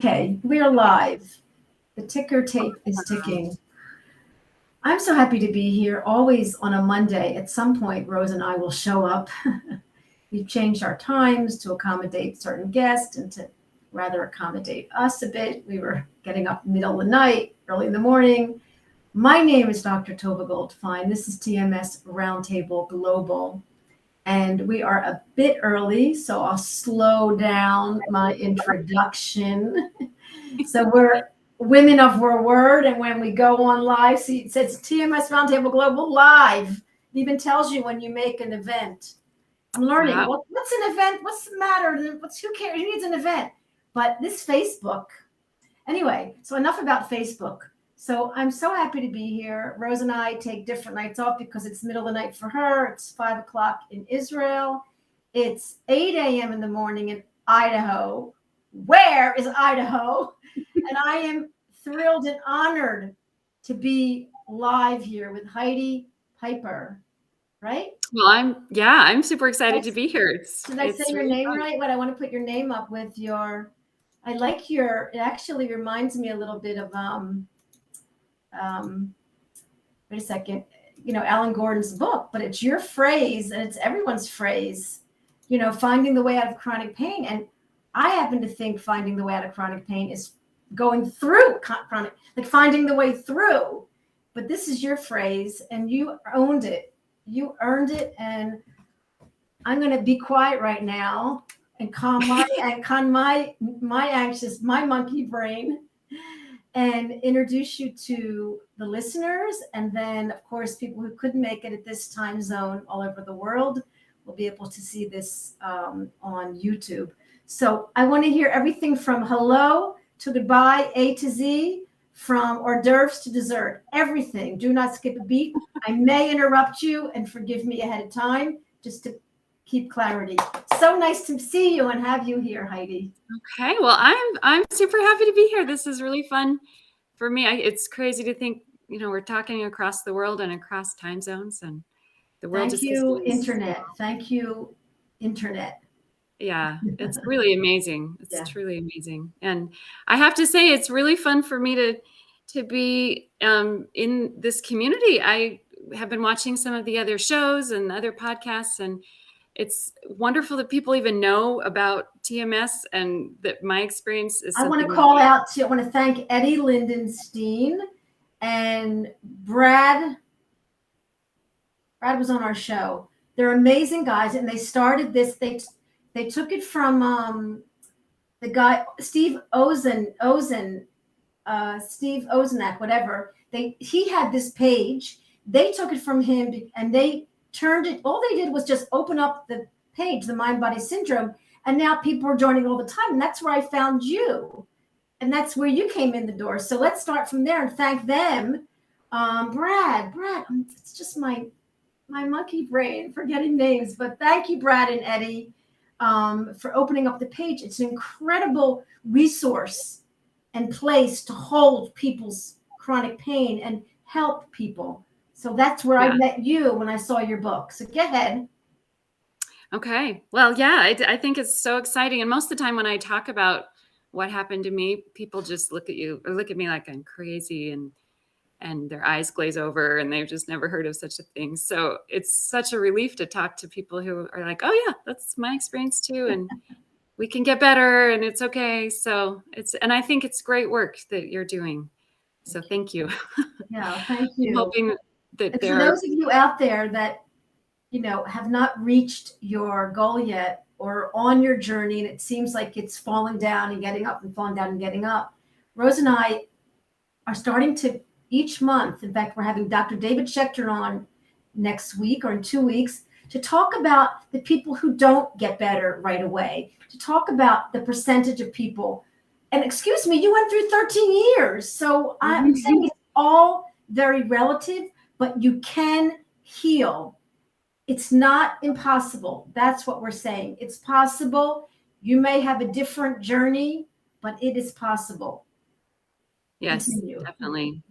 Okay, we are live. The ticker tape is ticking. I'm so happy to be here. Always on a Monday, at some point, Rose and I will show up. We've changed our times to accommodate certain guests and to rather accommodate us a bit. We were getting up middle of the night, early in the morning. My name is Dr. Tova Goldfein. This is TMS Roundtable Global. And we are a bit early, so I'll slow down my introduction. So we're women of our word, and when we go on live, see, it says TMS Roundtable Global Live. It even tells you when you make an event. I'm learning. Wow. What's an event? What's the matter? Who cares? Who needs an event? But this Facebook. Anyway, so enough about Facebook. So I'm so happy to be here. Rose and I take different nights off because it's middle of the night for her. It's 5 o'clock in Israel. It's 8 a.m. in the morning in Idaho. Where is Idaho? And I am thrilled and honored to be live here with Heidi Pyper, right? Well, I'm super excited to be here. Did I say your name right? What I want to put your name up with your, I like your, it actually reminds me a little bit of, wait a second, Alan Gordon's book, but it's your phrase and it's everyone's phrase, finding the way out of chronic pain. And I happen to think finding the way out of chronic pain is going through chronic, like finding the way through. But this is your phrase and you owned it. You earned it. And I'm going to be quiet right now and calm my monkey brain and introduce you to the listeners. And then, of course, people who couldn't make it at this time zone all over the world will be able to see this on YouTube. So I want to hear everything from hello to goodbye, A to Z, from hors d'oeuvres to dessert, everything. Do not skip a beat. I may interrupt you and forgive me ahead of time just to keep clarity. So nice to see you and have you here, Heidi. Okay, well, I'm super happy to be here. This is really fun for me. It's crazy to think, we're talking across the world and across time zones, and the world Thank you, Internet. Thank you, Internet. Yeah, it's really amazing. It's truly amazing. And I have to say, it's really fun for me to be in this community. I have been watching some of the other shows and other podcasts, and it's wonderful that people even know about TMS and that my experience is. I want to call out to, I want to thank Eddie Lindenstein and Brad. Brad was on our show. They're amazing guys, and they started this. They took it from the guy Steve Steve Ozenak, whatever. He had this page. They took it from him and they turned it. All they did was just open up the page, the Mind Body Syndrome, and now people are joining all the time. And that's where I found you, and that's where you came in the door. So let's start from there and thank them. Brad, it's just my monkey brain forgetting names, but thank you, Brad and Eddie, for opening up the page. It's an incredible resource and place to hold people's chronic pain and help people. So that's where I met you when I saw your book. So go ahead. Okay. Well, yeah, I think it's so exciting. And most of the time when I talk about what happened to me, people just look at you or look at me like I'm crazy and their eyes glaze over and they've just never heard of such a thing. So it's such a relief to talk to people who are like, oh yeah, that's my experience too. And we can get better and it's okay. So and I think it's great work that you're doing. So thank you. Yeah, thank you. I'm hoping that for those of you out there that, have not reached your goal yet or on your journey and it seems like it's falling down and getting up and falling down and getting up, Rose and I are starting to each month. In fact, we're having Dr. David Schechter on next week or in 2 weeks to talk about the people who don't get better right away, to talk about the percentage of people. And excuse me, you went through 13 years. So I'm saying it's all very relative, but you can heal. It's not impossible. That's what we're saying. It's possible. You may have a different journey, but it is possible. Yes, definitely.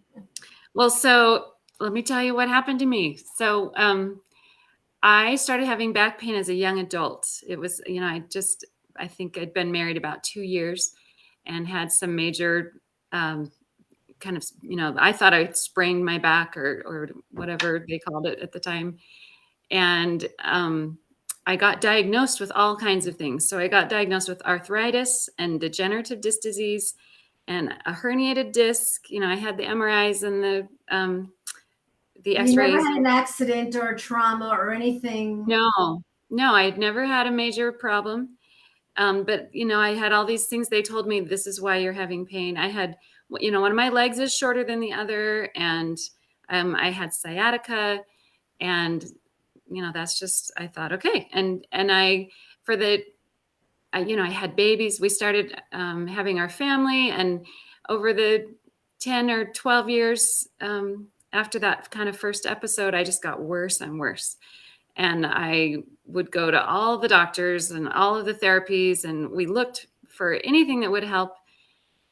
Well, so let me tell you what happened to me. So I started having back pain as a young adult. It was, I think I'd been married about 2 years. and had some major kind of, I thought I sprained my back or whatever they called it at the time. And I got diagnosed with all kinds of things. So I got diagnosed with arthritis and degenerative disc disease and a herniated disc. I had the MRIs and the You never X-rays. had an accident or trauma or anything? No, I had never had a major problem. But I had all these things. They told me, this is why you're having pain. I had, one of my legs is shorter than the other, and I had sciatica, and that's just, I thought, okay. And I, for the, I had babies. We started having our family, and over the 10 or 12 years after that kind of first episode, I just got worse and worse. And I would go to all the doctors and all of the therapies, and we looked for anything that would help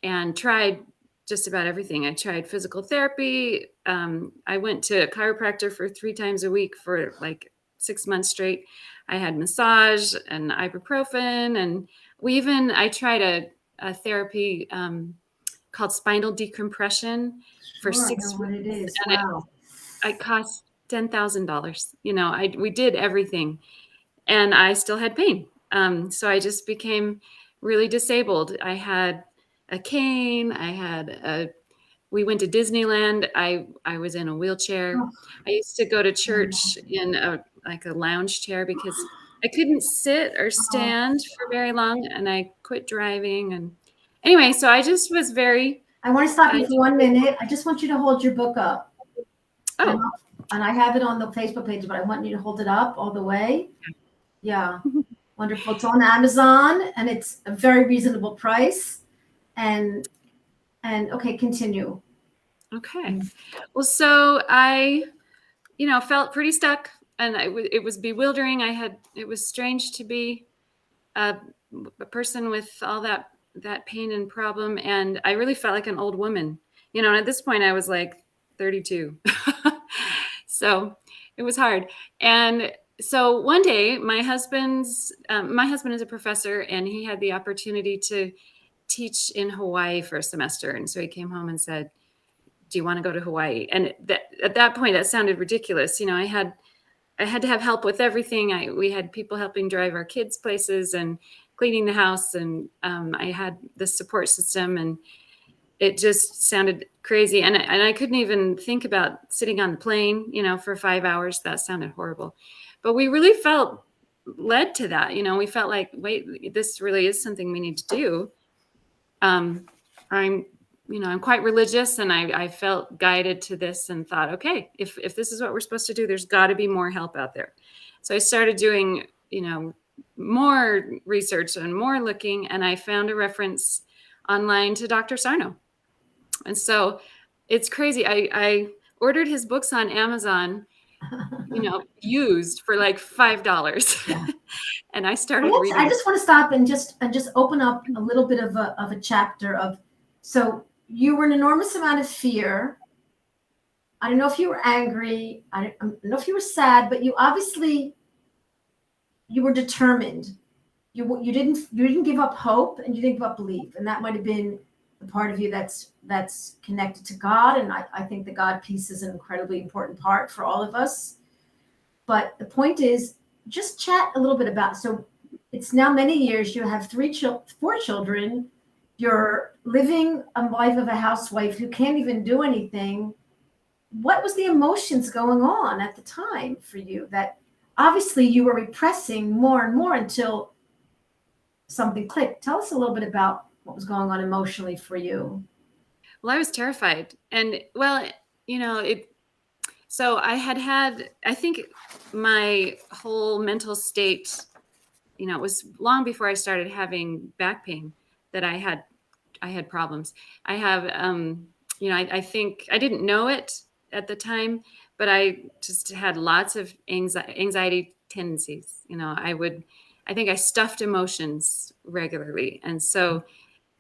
and tried just about everything. I tried physical therapy. I went to a chiropractor for 3 times a week for like 6 months straight. I had massage and ibuprofen, and I tried a therapy called spinal decompression for Sure, I 6 know what it weeks. is. And Wow. it cost $10,000. We did everything, and I still had pain. So I just became really disabled. I had a cane. We went to Disneyland. I was in a wheelchair. Oh, I used to go to church in a lounge chair because I couldn't sit or oh. stand for very long, and I quit driving. And anyway, so I just was very, I want to stop you for 1 minute. I just want you to hold your book up. And, oh, and I have it on the Facebook page, but I want you to hold it up all the way. Yeah. Wonderful. It's on Amazon, and it's a very reasonable price. And okay, continue. okay. Well, so I, felt pretty stuck, and it was bewildering. It was strange to be a person with all that pain and problem. And I really felt like an old woman, and at this point I was like 32. So it was hard. And so one day my husband is a professor, and he had the opportunity to teach in Hawaii for a semester. And so he came home and said, do you want to go to Hawaii? And at that point that sounded ridiculous. I had to have help with everything. We had people helping drive our kids places and cleaning the house. And I had this support system, and it just sounded crazy. And I couldn't even think about sitting on the plane, for 5 hours. That sounded horrible. But we really felt led to that. We felt like, wait, this really is something we need to do. I'm quite religious, and I felt guided to this and thought, okay, if this is what we're supposed to do, there's got to be more help out there. So I started doing, more research and more looking, and I found a reference online to Dr. Sarno. And so it's crazy. I ordered his books on Amazon, used for like $5. Yeah. And I started reading. I just want to stop and just open up a little bit of a chapter of, so you were an enormous amount of fear. I don't know if you were angry. I don't know if you were sad, but you obviously, you were determined. You didn't give up hope, and you didn't give up belief. And that might have been the part of you that's connected to God. And I think the God piece is an incredibly important part for all of us. But the point is, just chat a little bit about, so it's now many years, you have 4 children, you're living a life of a housewife who can't even do anything. What was the emotions going on at the time for you that obviously you were repressing more and more until something clicked? Tell us a little bit about what was going on emotionally for you. Well, I was terrified. And so I I think my whole mental state, it was long before I started having back pain that I had problems. I have, I think I didn't know it at the time, but I just had lots of anxiety tendencies. I think I stuffed emotions regularly. And so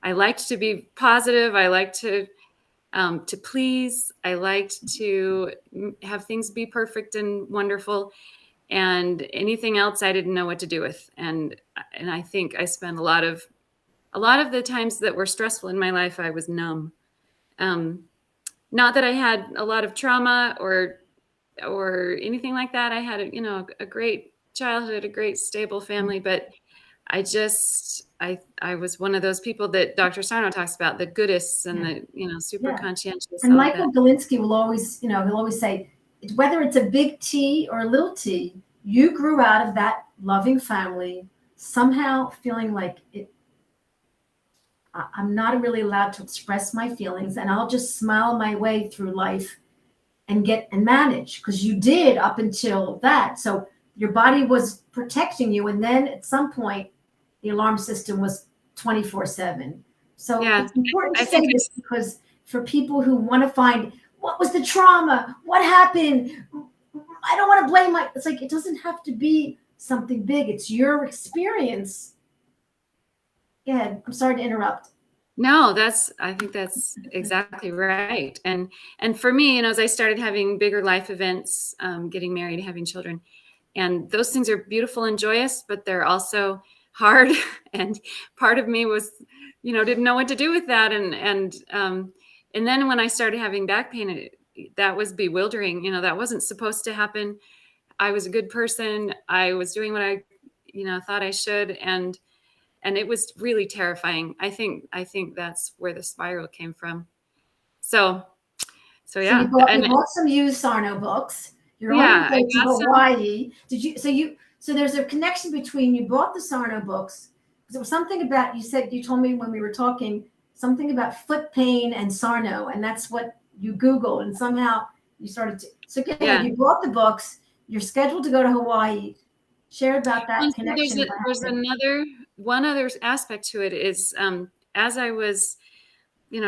I liked to be positive. I liked to please. I liked to have things be perfect and wonderful, and anything else I didn't know what to do with. And I think I spent a lot of a lot of the times that were stressful in my life, I was numb. Not that I had a lot of trauma or anything like that. I had a great childhood, a great stable family, but I was one of those people that Dr. Sarno talks about, the goodists and Yeah. the super Yeah. conscientious, And all of Michael that. Galinsky will always, he'll always say, whether it's a big T or a little T, you grew out of that loving family, somehow feeling like I'm not really allowed to express my feelings, and I'll just smile my way through life and manage, because you did up until that. So your body was protecting you, and then at some point the alarm system was 24/7. So Yeah, it's important to I think say this, because for people who want to find what was the trauma, what happened, I don't want to blame it's like, it doesn't have to be something big. It's your experience. Go ahead. I'm sorry to interrupt. no, I think that's exactly right. And for me, as I started having bigger life events, getting married, having children, and those things are beautiful and joyous, but they're also hard. And part of me was, didn't know what to do with that. And then when I started having back pain, that was bewildering. That wasn't supposed to happen. I was a good person. I was doing what I, thought I should. And it was really terrifying. I think that's where the spiral came from. So So you yeah. bought And some used Sarno books. You're on yeah, your I way to got some. Hawaii. So there's a connection between, you bought the Sarno books, because it was something about, you told me when we were talking, something about foot pain and Sarno, and that's what you Googled, and somehow you started to. So go ahead, Yeah. you bought the books. You're scheduled to go to Hawaii. Share about Well, that so connection. there's one other aspect to it is, as I was,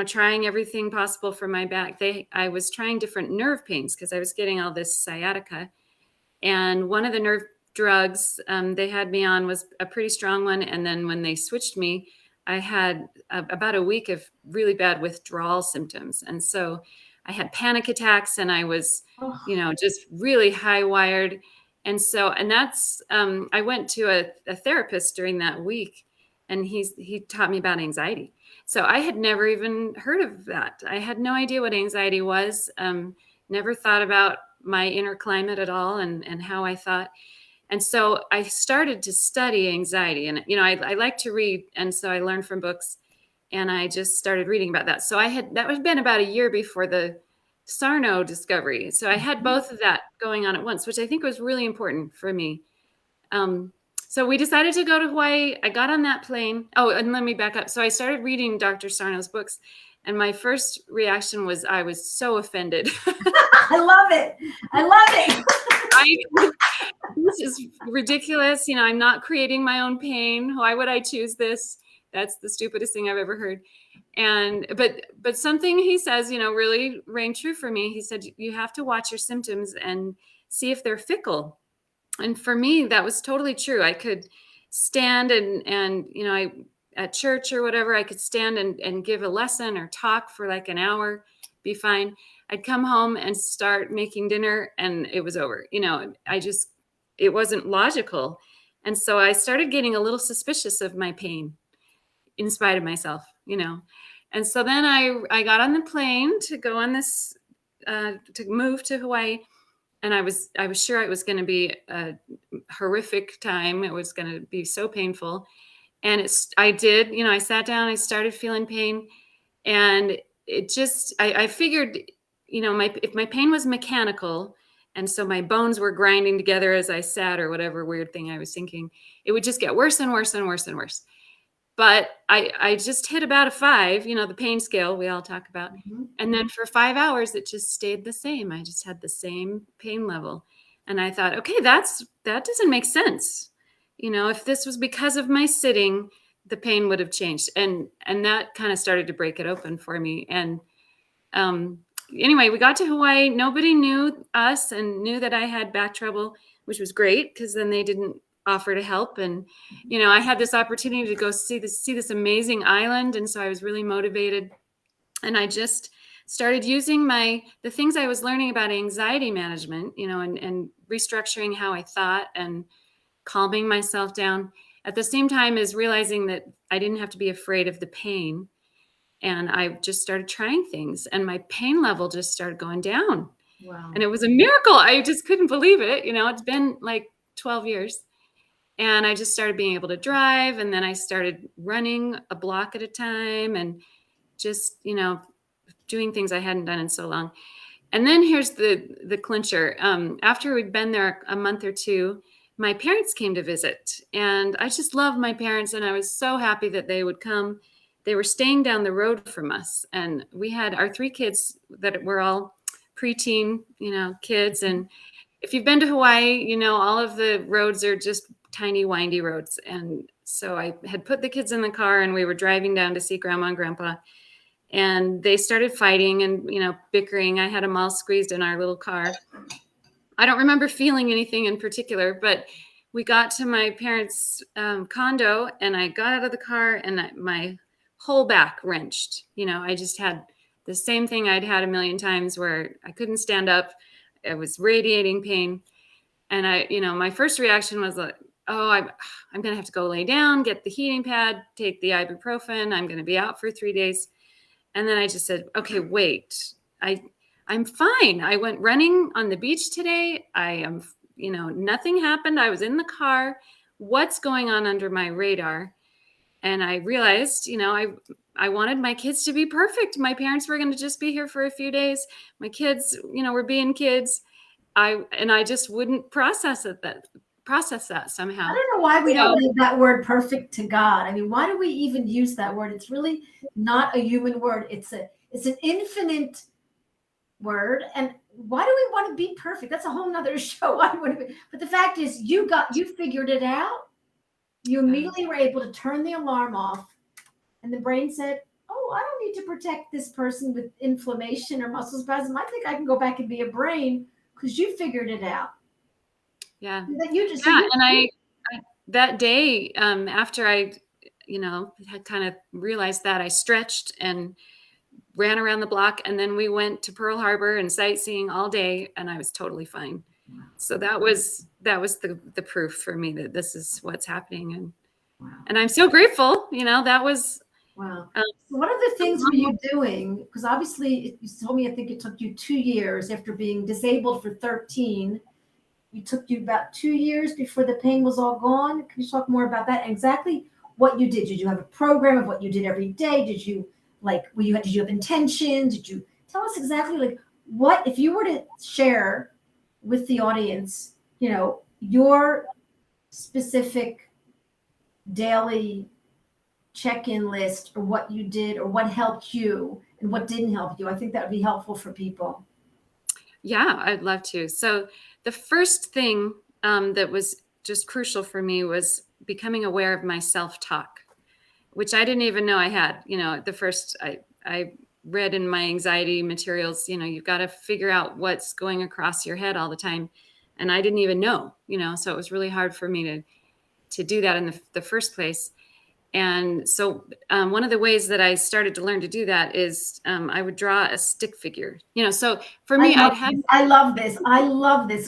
trying everything possible for my back, I was trying different nerve pains because I was getting all this sciatica. And one of the nerve drugs they had me on was a pretty strong one. And then when they switched me, I had about a week of really bad withdrawal symptoms. And so I had panic attacks, and I was, Oh, just really high wired. And that's, I went to a therapist during that week, and he taught me about anxiety. So I had never even heard of that. I had no idea what anxiety was. Never thought about my inner climate at all, and how I thought. And so I started to study anxiety, and I like to read, and so I learned from books, and I just started reading about that. So that had been about a year before the Sarno discovery. So I had both of that going on at once, which I think was really important for me. Um, so we decided to go to Hawaii. I got on that plane. Oh, and let me back up. So I started reading Dr. Sarno's books, and my first reaction was I was so offended. I love it. I love it. This is ridiculous. I'm not creating my own pain. Why would I choose this? That's the stupidest thing I've ever heard. But something he says, really rang true for me. He said, you have to watch your symptoms and see if they're fickle. And for me, that was totally true. I could stand and at church or whatever, I could stand and give a lesson or talk for like an hour, be fine. I'd come home and start making dinner, and it was over. It wasn't logical. And so I started getting a little suspicious of my pain in spite of myself. And so then I got on the plane to go on this, to move to Hawaii. And I was sure it was going to be a horrific time. It was going to be so painful. And I did, I sat down, I started feeling pain, and it just, I figured, if my pain was mechanical, and so my bones were grinding together as I sat, or whatever weird thing I was thinking, it would just get worse and worse and worse and worse. But I just hit about a 5, the pain scale we all talk about. And then for 5 hours, it just stayed the same. I just had the same pain level. And I thought, okay, that doesn't make sense. If this was because of my sitting, the pain would have changed. And that kind of started to break it open for me. And anyway, we got to Hawaii. Nobody knew us and knew that I had back trouble, which was great, because then they didn't offer to help. And I had this opportunity to go see this amazing island, and so I was really motivated. And I just started using the things I was learning about anxiety management, and restructuring how I thought and calming myself down. at the same time as realizing that I didn't have to be afraid of the pain. And I just started trying things, and my pain level just started going down. Wow. And it was a miracle. I just couldn't believe it. It's been like 12 years. And I just started being able to drive. And then I started running a block at a time and just, doing things I hadn't done in so long. And then here's the clincher. After we'd been there a month or two, my parents came to visit. And I just loved my parents. And I was so happy that they would come. They were staying down the road from us. And we had our 3 kids that were all preteen, kids. And if you've been to Hawaii, all of the roads are just tiny, windy roads. And so I had put the kids in the car and we were driving down to see Grandma and Grandpa. And they started fighting and, bickering. I had them all squeezed in our little car. I don't remember feeling anything in particular, but we got to my parents' condo and I got out of the car and my whole back wrenched. I just had the same thing I'd had a million times where I couldn't stand up. I was radiating pain. And my first reaction was like, oh, I'm going to have to go lay down, get the heating pad, take the ibuprofen. I'm going to be out for 3 days. And then I just said, okay, wait, I'm fine. I went running on the beach today. I am, nothing happened. I was in the car. What's going on under my radar? And I realized, I wanted my kids to be perfect. My parents were going to just be here for a few days. My kids, were being kids. I just wouldn't process that somehow. I don't know why we don't leave that word perfect to God. I mean, why do we even use that word? It's really not a human word. It's an infinite word. And why do we want to be perfect? That's a whole nother show. But the fact is you figured it out. You immediately were able to turn the alarm off. And the brain said, oh, I don't need to protect this person with inflammation or muscle spasm. I think I can go back and be a brain because you figured it out. Yeah. And you just, and I that day, after I, had kind of realized that, I stretched and ran around the block, and then we went to Pearl Harbor and sightseeing all day, and I was totally fine. So that was the proof for me that this is what's happening, and I'm so grateful. That was wow. So what other things were you doing? Because obviously, you told me I think it took you 2 years after being disabled for 13. It took you about 2 years before the pain was all gone. Can you talk more about that? And exactly what you did? Did you have a program of what you did every day? Did you did you have intention? Did you tell us exactly what, if you were to share with the audience, your specific daily check-in list or what you did or what helped you and what didn't help you? I think that would be helpful for people. Yeah, I'd love to. So the first thing that was just crucial for me was becoming aware of my self-talk, which I didn't even know I had. At the first, I read in my anxiety materials, you've got to figure out what's going across your head all the time. And I didn't even know, so it was really hard for me to do that in the first place. And so one of the ways that I started to learn to do that is I would draw a stick figure. So for me, I love this.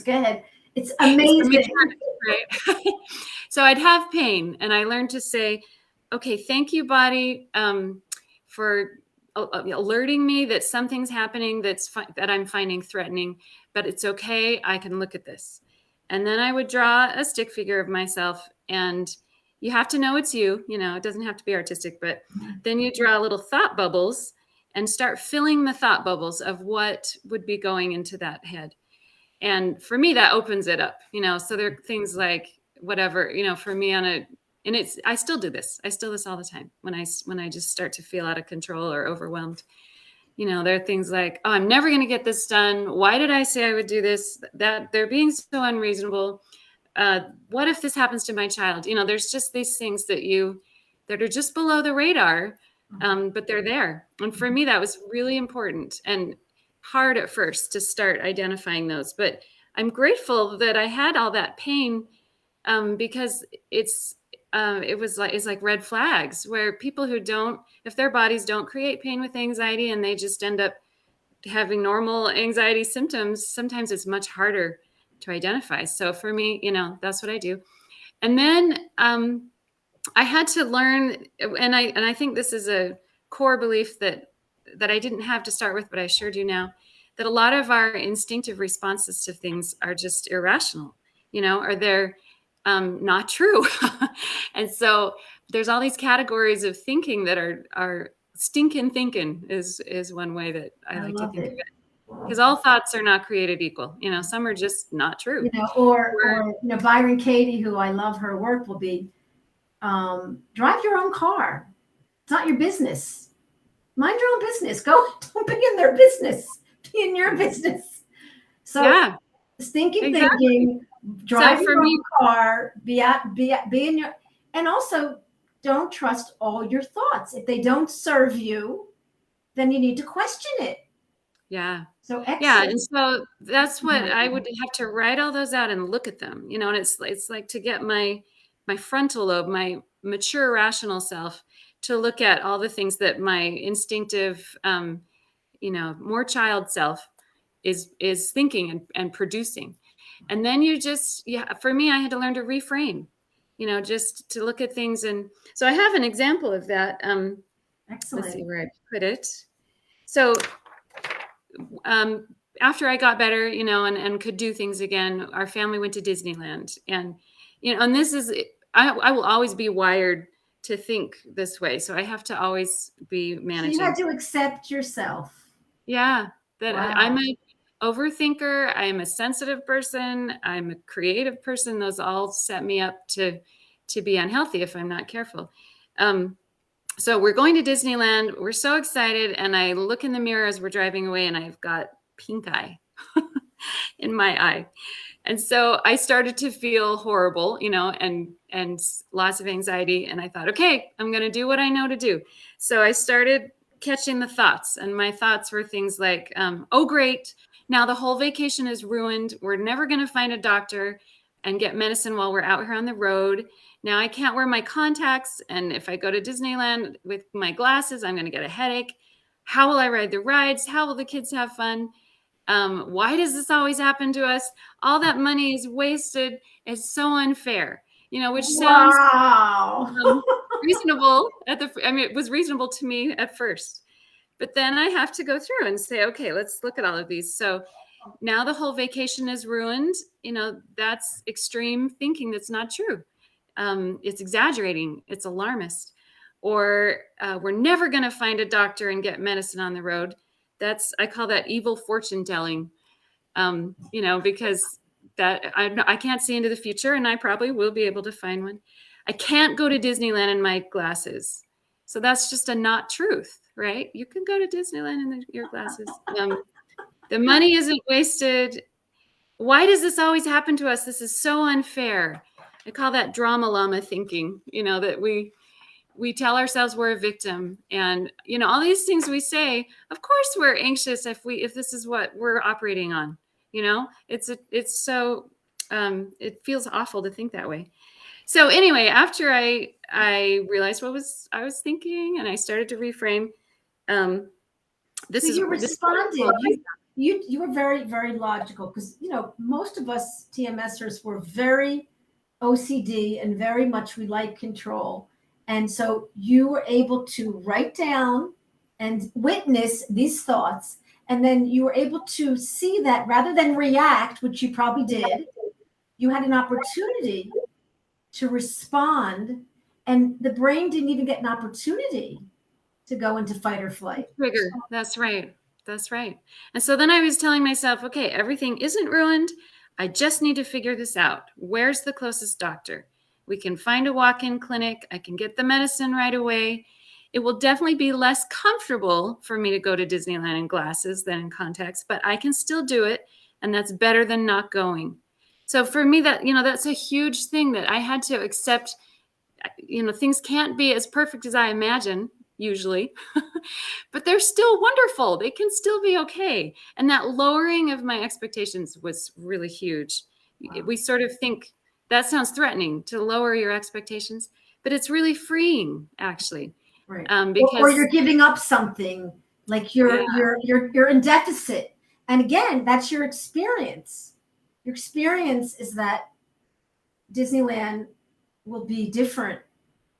Go ahead. It's amazing. Right? So I'd have pain, and I learned to say, okay, thank you, body, for alerting me that something's happening that I'm finding threatening, but it's okay. I can look at this. And then I would draw a stick figure of myself, and you have to know it's you, it doesn't have to be artistic, but then you draw little thought bubbles and start filling the thought bubbles of what would be going into that head. And for me, that opens it up, so there are things like whatever, for me I still do this. I still do this all the time when I just start to feel out of control or overwhelmed. There are things like, oh, I'm never going to get this done. Why did I say I would do this? That they're being so unreasonable. What if this happens to my child? There's just these things that are just below the radar, but they're there. And for me, that was really important and hard at first to start identifying those. But I'm grateful that I had all that pain because it's like red flags where people who if their bodies don't create pain with anxiety and they just end up having normal anxiety symptoms, sometimes it's much harder to identify. So for me, that's what I do. And then I had to learn, and I think this is a core belief that I didn't have to start with, but I sure do now, that a lot of our instinctive responses to things are just irrational, or they're not true. And so there's all these categories of thinking that are stinking thinking is one way that I like to love think of it. it. Because all thoughts are not created equal. Some are just not true. Or Byron Katie, who I love her work, will be drive your own car. It's not your business. Mind your own business. Don't be in their business. Be in your business. So yeah, stinking exactly. thinking, drive for your me, own car, be in your, and also don't trust all your thoughts. If they don't serve you, then you need to question it. yeah. So Yeah, excellent. and so that's what I would have to write all those out and look at them, and it's like to get my frontal lobe, my mature rational self, to look at all the things that my instinctive, more child self is thinking and producing. And then for me, I had to learn to reframe, just to look at things. And so I have an example of that. Let's see Excellent. where I put it. So after I got better, and could do things again, our family went to Disneyland. And, and this is, I will always be wired to think this way. So I have to always be So managing. you had to accept yourself. Yeah. That Wow. I'm a overthinker. I'm a sensitive person. I'm a creative person. Those all set me up to be unhealthy if I'm not careful. So we're going to Disneyland. We're so excited. And I look in the mirror as we're driving away, and I've got pink eye in my eye. And so I started to feel horrible, and lots of anxiety. And I thought, okay, I'm going to do what I know to do. So I started catching the thoughts. And my thoughts were things like, oh, great. Now the whole vacation is ruined. We're never going to find a doctor and get medicine while we're out here on the road. Now I can't wear my contacts. And if I go to Disneyland with my glasses, I'm going to get a headache. How will I ride the rides? How will the kids have fun? Why does this always happen to us? All that money is wasted. It's so unfair, which sounds reasonable it was reasonable to me at first. But then I have to go through and say, okay, let's look at all of these. So now the whole vacation is ruined. That's extreme thinking. That's not true. It's exaggerating. It's alarmist. Or we're never going to find a doctor and get medicine on the road. I call that evil fortune telling, because that I can't see into the future, and I probably will be able to find one. I can't go to Disneyland in my glasses. So that's just a not truth, right? You can go to Disneyland in your glasses. The money isn't wasted. Why does this always happen to us? This is so unfair. I call that drama llama thinking, that we tell ourselves we're a victim, and all these things we say. Of course we're anxious if this is what we're operating on. It's so it feels awful to think that way. So anyway, after I realized what I was thinking, and I started to reframe, You responded. You were very, very logical, because most of us TMSers were very OCD and very much we like control. And so you were able to write down and witness these thoughts. And then you were able to see that rather than react, which you probably did, you had an opportunity to respond. And the brain didn't even get an opportunity to go into fight or flight. Trigger. That's right. That's right. And so then I was telling myself, okay, everything isn't ruined. I just need to figure this out. Where's the closest doctor? We can find a walk-in clinic. I can get the medicine right away. It will definitely be less comfortable for me to go to Disneyland in glasses than in contacts, but I can still do it. And that's better than not going. So for me, that's a huge thing that I had to accept. Things can't be as perfect as I imagine usually, but they're still wonderful. They can still be okay. And that lowering of my expectations was really huge. Wow. We sort of think that sounds threatening, to lower your expectations, but it's really freeing, actually. Right. Because or you're giving up something, like you're in deficit. And again, that's your experience. Your experience is that Disneyland will be different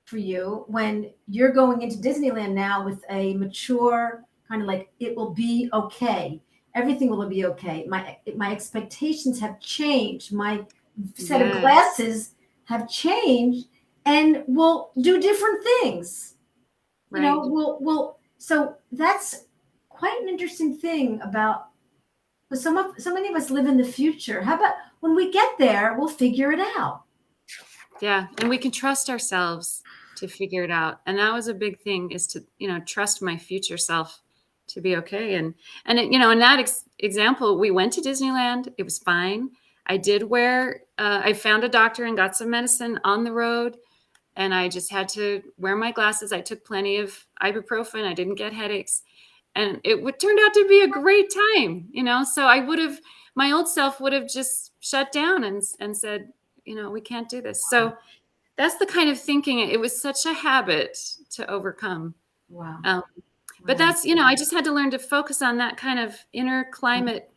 for you when you're going into Disneyland now with a mature kind of like, it will be okay. Everything will be okay. My expectations have changed. My set of Yes. glasses have changed, and we'll do different things. You know, Right. we'll so that's quite an interesting thing about, but so many of us live in the future. How about when we get there, we'll figure it out. Yeah. And we can trust ourselves to figure it out. And that was a big thing, is to, trust my future self to be okay. And it, in that example, we went to Disneyland. It was fine. I did I found a doctor and got some medicine on the road. And I just had to wear my glasses. I took plenty of ibuprofen. I didn't get headaches. And turned out to be a great time, So my old self would have just shut down and said, we can't do this. So that's the kind of thinking. It was such a habit to overcome. Wow. But that's, I just had to learn to focus on that kind of inner climate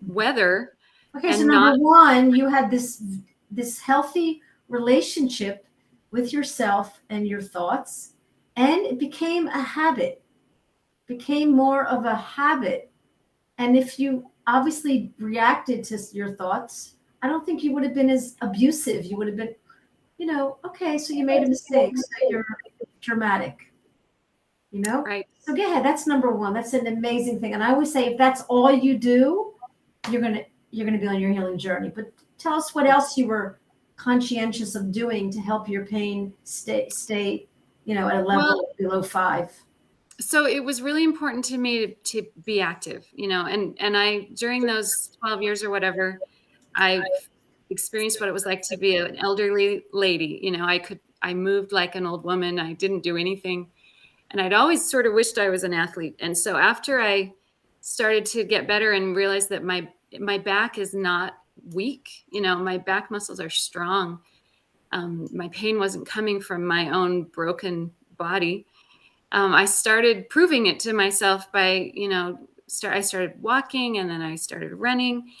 weather. Okay, so And number not, one, you had this healthy relationship with yourself and your thoughts, and it became a habit, became more of a habit. And if you obviously reacted to your thoughts, I don't think you would have been as abusive. You would have been, okay, so you made a mistake, so you're dramatic, right. So go ahead. That's number one. That's an amazing thing. And I always say, if that's all you do, you're gonna be on your healing journey. But tell us what else you were conscientious of doing to help your pain stay at a level below 5. So it was really important to me to be active, and I, during those 12 years or whatever, I experienced what it was like to be an elderly lady. I moved like an old woman. I didn't do anything. And I'd always sort of wished I was an athlete. And so after I started to get better and realized that my back is not weak, my back muscles are strong. My pain wasn't coming from my own broken body. I started proving it to myself by, I started walking, and then I started running.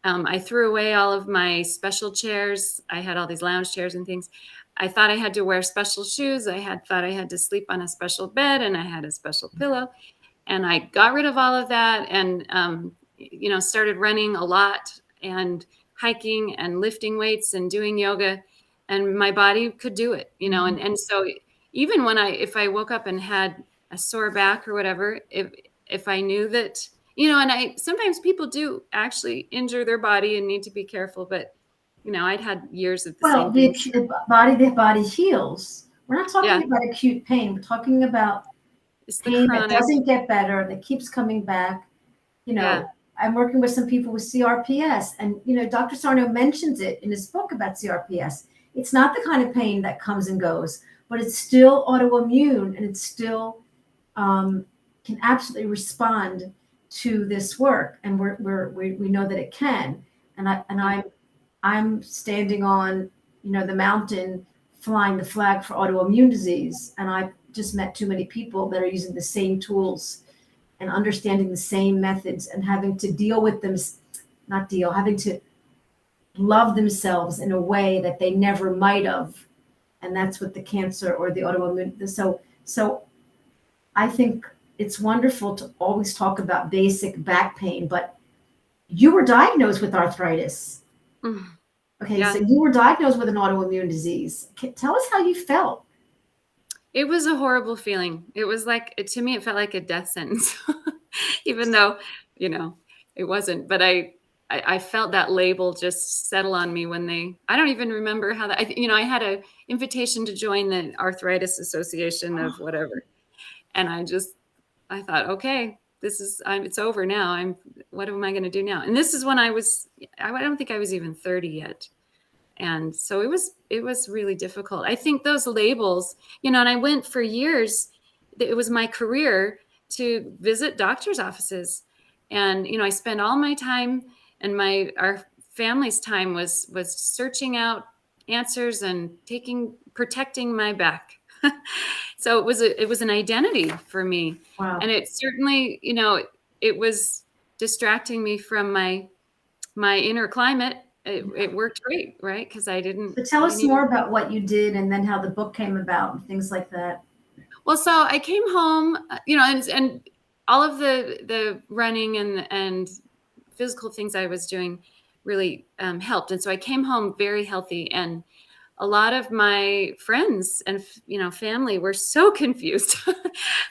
I threw away all of my special chairs. I had all these lounge chairs and things. I thought I had to wear special shoes. Thought I had to sleep on a special bed, and I had a special pillow. And I got rid of all of that, and, started running a lot and hiking and lifting weights and doing yoga, and my body could do it, and so even if I woke up and had a sore back or whatever, if I knew that, and sometimes people do actually injure their body and need to be careful, but I'd had years of the same thing. The body heals. We're not talking about acute pain. We're talking about pain that doesn't get better, that keeps coming back. I'm working with some people with CRPS, and Dr. Sarno mentions it in his book about CRPS. It's not the kind of pain that comes and goes, but it's still autoimmune, and it still can absolutely respond to this work, and we know that it can. And I'm standing on the mountain, flying the flag for autoimmune disease, and I just met too many people that are using the same tools and understanding the same methods and having to deal with them, having to love themselves in a way that they never might have. And that's what the cancer or the autoimmune. So I think it's wonderful to always talk about basic back pain, but you were diagnosed with arthritis. Okay, so you were diagnosed with an autoimmune disease. Tell us how you felt. It was a horrible feeling. It was to me, it felt like a death sentence, even though, it wasn't. But I felt that label just settle on me I don't even remember how that, I had an invitation to join the Arthritis Association of whatever. And I thought, okay, it's over now. What am I going to do now? And this is when I don't think I was even 30 yet. And so it was really difficult. I think those labels, and I went for years, it was my career to visit doctor's offices. And, I spent all my time, and our family's time was searching out answers and protecting my back. So it was an identity for me. Wow. And it certainly, it was distracting me from my inner climate. it worked great, right? Because I didn't. So tell I us didn't even. more about what you did and then how the book came about and things like that. Well, so I came home, and all of the running and physical things I was doing really helped, and so I came home very healthy, and a lot of my friends and family were so confused.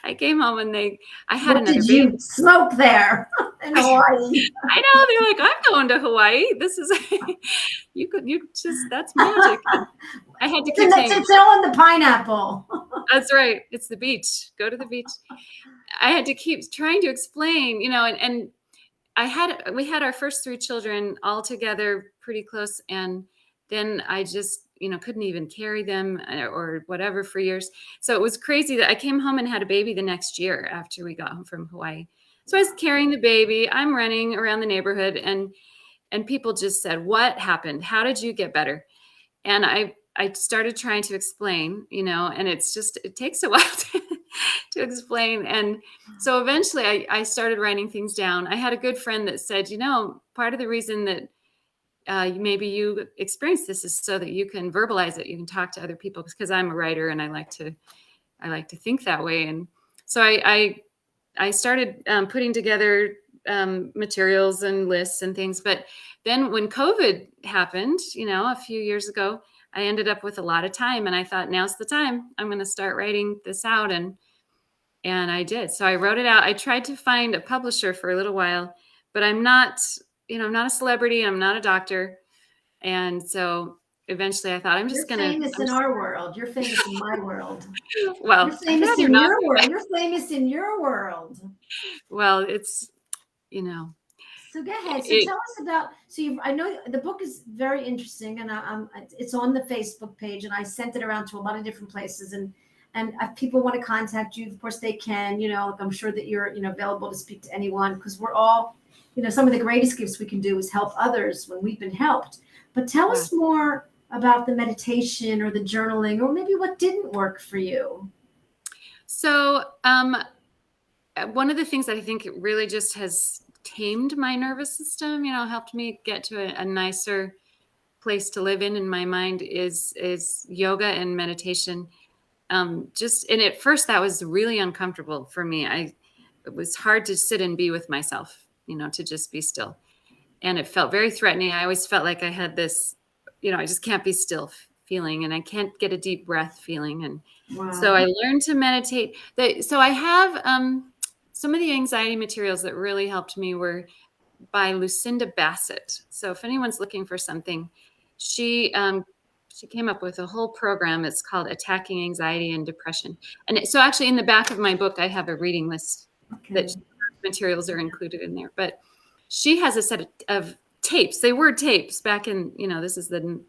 I came home and I had What another did baby. you smoke there in Hawaii? I know, they're like, I'm going to Hawaii. This is you just that's magic. I had to keep saying, It's all in the pineapple. that's right. It's the beach. Go to the beach. I had to keep trying to explain, and we had our first 3 children all together pretty close. And then I just, couldn't even carry them or whatever for years. So it was crazy that I came home and had a baby the next year after we got home from Hawaii. So I was carrying the baby, I'm running around the neighborhood, and people just said, what happened? How did you get better? And I started trying to explain, and it takes a while to explain. And so eventually I started writing things down. I had a good friend that said, part of the reason that maybe you experience this is so that you can verbalize it. You can talk to other people, because I'm a writer and I like to think that way. And so I started putting together materials and lists and things. But then when COVID happened, a few years ago, I ended up with a lot of time, and I thought, now's the time. I'm going to start writing this out. And I did. So I wrote it out. I tried to find a publisher for a little while, but I'm not a celebrity. I'm not a doctor. And so eventually I thought, You're famous in our world. You're famous in my world. Well, You're famous in your world. You're famous in your world. Well, it's, So go ahead. So tell us about. So I know the book is very interesting, and it's on the Facebook page, and I sent it around to a lot of different places. And if people want to contact you, of course they can. I'm sure that you're available to speak to anyone, because we're all, some of the greatest gifts we can do is help others when we've been helped. But tell us more about the meditation or the journaling, or maybe what didn't work for you. So one of the things that I think really just has tamed my nervous system, helped me get to a nicer place to live in my mind is yoga and meditation. And at first that was really uncomfortable for me. It was hard to sit and be with myself, to just be still. And it felt very threatening. I always felt like I had this, I just can't be still feeling, and I can't get a deep breath feeling. And so I learned to meditate. So I have some of the anxiety materials that really helped me were by Lucinda Bassett. So if anyone's looking for something, she came up with a whole program. It's called Attacking Anxiety and Depression. And so actually in the back of my book, I have a reading list that materials are included in there. But she has a set of tapes. They were tapes back in, this is the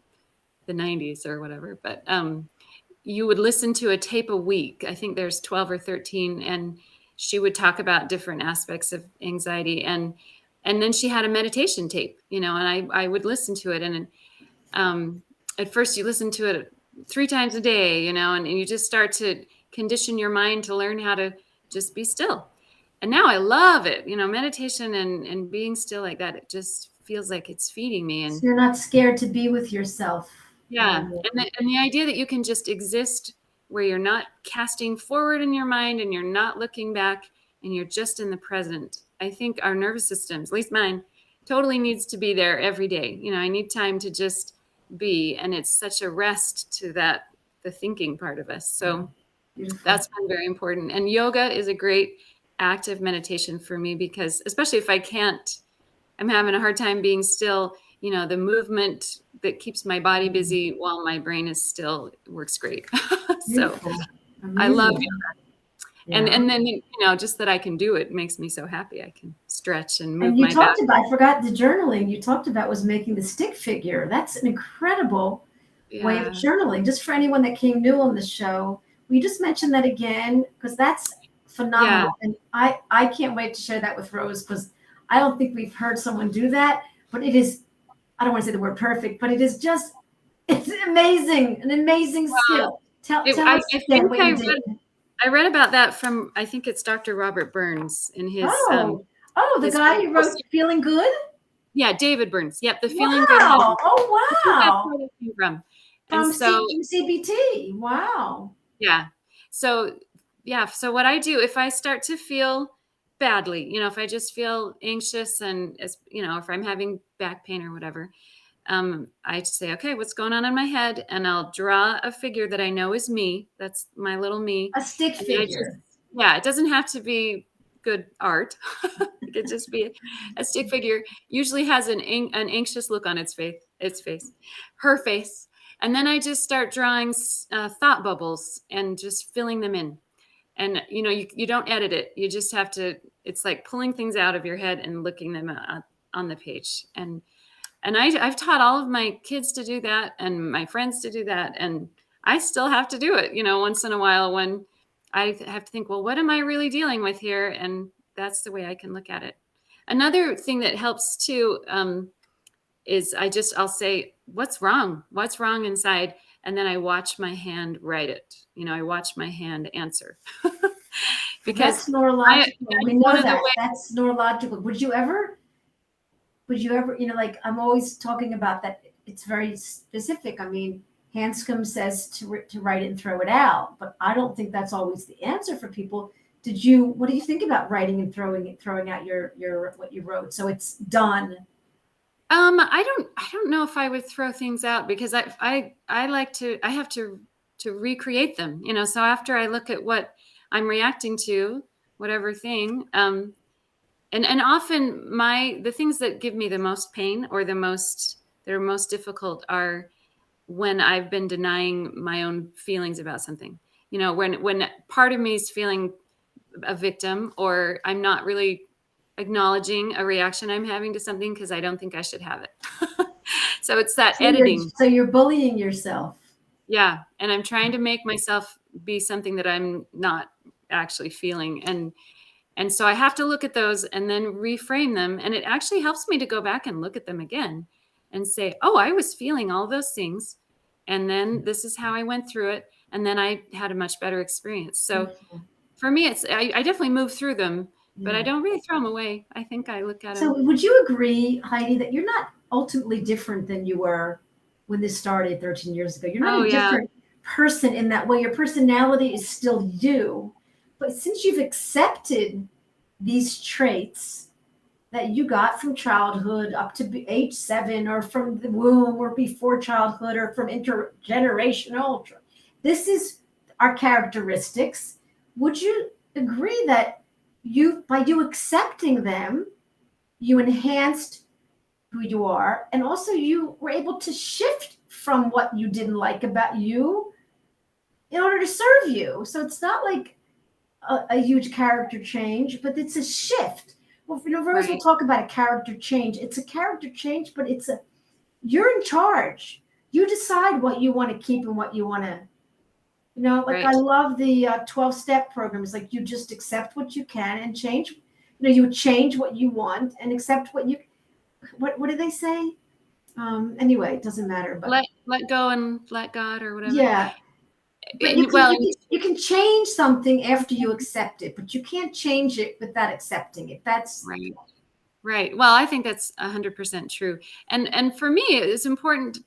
90s or whatever. But you would listen to a tape a week. I think there's 12 or 13. And she would talk about different aspects of anxiety. And then she had a meditation tape, and I would listen to it. And at first you listen to it 3 times a day, and you just start to condition your mind to learn how to just be still. And now I love it, meditation and being still like that. It just feels like it's feeding me. And so you're not scared to be with yourself. Yeah. And the idea that you can just exist where you're not casting forward in your mind and you're not looking back and you're just in the present. I think our nervous systems, at least mine, totally needs to be there every day. I need time to just be, and it's such a rest to the thinking part of us. So that's been very important. And yoga is a great active meditation for me, because especially if I'm having a hard time being still, the movement that keeps my body busy while my brain is still works great. So I love yoga. Yeah. And then, just that I can do it makes me so happy. I can stretch and move my back. I forgot the journaling you talked about was making the stick figure. That's an incredible way of journaling. Just for anyone that came new on the show, will you just mention that again? Because that's phenomenal. Yeah. And I can't wait to share that with Rose, because I don't think we've heard someone do that. But it is, I don't want to say the word perfect, but it's amazing, an amazing skill. Tell us again what you did. I read about that from, I think it's Dr. Robert Burns in his. The guy who wrote Feeling Good? Yeah, David Burns. Yep, the feeling good. Wow. Oh, That's wow. where that came from. And From so, CBT. Wow. yeah. So, yeah. So what I do if I start to feel badly, if I just feel anxious and, if I'm having back pain or whatever, I say, okay, what's going on in my head? And I'll draw a figure that I know is me. That's my little me. A stick And figure. it doesn't have to be good art. It could just be a stick figure. Usually has an anxious look on its face, her face. And then I just start drawing thought bubbles and just filling them in. And, you don't edit it. You just have to, it's like pulling things out of your head and looking them on the page. And I've taught all of my kids to do that and my friends to do that. And I still have to do it, once in a while when I have to think, well, what am I really dealing with here? And that's the way I can look at it. Another thing that helps too is I'll say, what's wrong? What's wrong inside? And then I watch my hand write it. I watch my hand answer. Because that's neurological. We know that. That's neurological. Would you ever, like I'm always talking about that. It's very specific. I mean, Hanscom says to write it and throw it out, but I don't think that's always the answer for people. What do you think about writing and throwing out your what you wrote? So it's done. I don't know if I would throw things out because I have to recreate them, so after I look at what I'm reacting to, whatever thing, and often the things that give me the most pain or that are most difficult are when I've been denying my own feelings about something, when part of me is feeling a victim or I'm not really acknowledging a reaction I'm having to something because I don't think I should have it. So it's that editing. So you're bullying yourself. Yeah. And I'm trying to make myself be something that I'm not actually feeling. And so I have to look at those and then reframe them. And it actually helps me to go back and look at them again and say, oh, I was feeling all those things. And then this is how I went through it. And then I had a much better experience. So for me, I definitely move through them, but I don't really throw them away. I think I look at them. So would you agree, Heidi, that you're not ultimately different than you were when this started 13 years ago? You're not a different person in that way. Your personality is still you. But since you've accepted these traits that you got from childhood up to age 7 or from the womb or before childhood or from intergenerational, this is our characteristics. Would you agree that by you accepting them, you enhanced who you are, and also you were able to shift from what you didn't like about you in order to serve you? So it's not like a huge character change, but it's a shift. Well, Rose will talk about a character change. It's a character change, but you're in charge. You decide what you want to keep and what you want to, I love the 12-step program. It's like you just accept what you can and change. You would change what you want and accept what do they say? Anyway, it doesn't matter. But let go and let God or whatever. Yeah. But you can change something after you accept it, but you can't change it without accepting it. That's right. Well, I think that's 100% true. And for me, it's important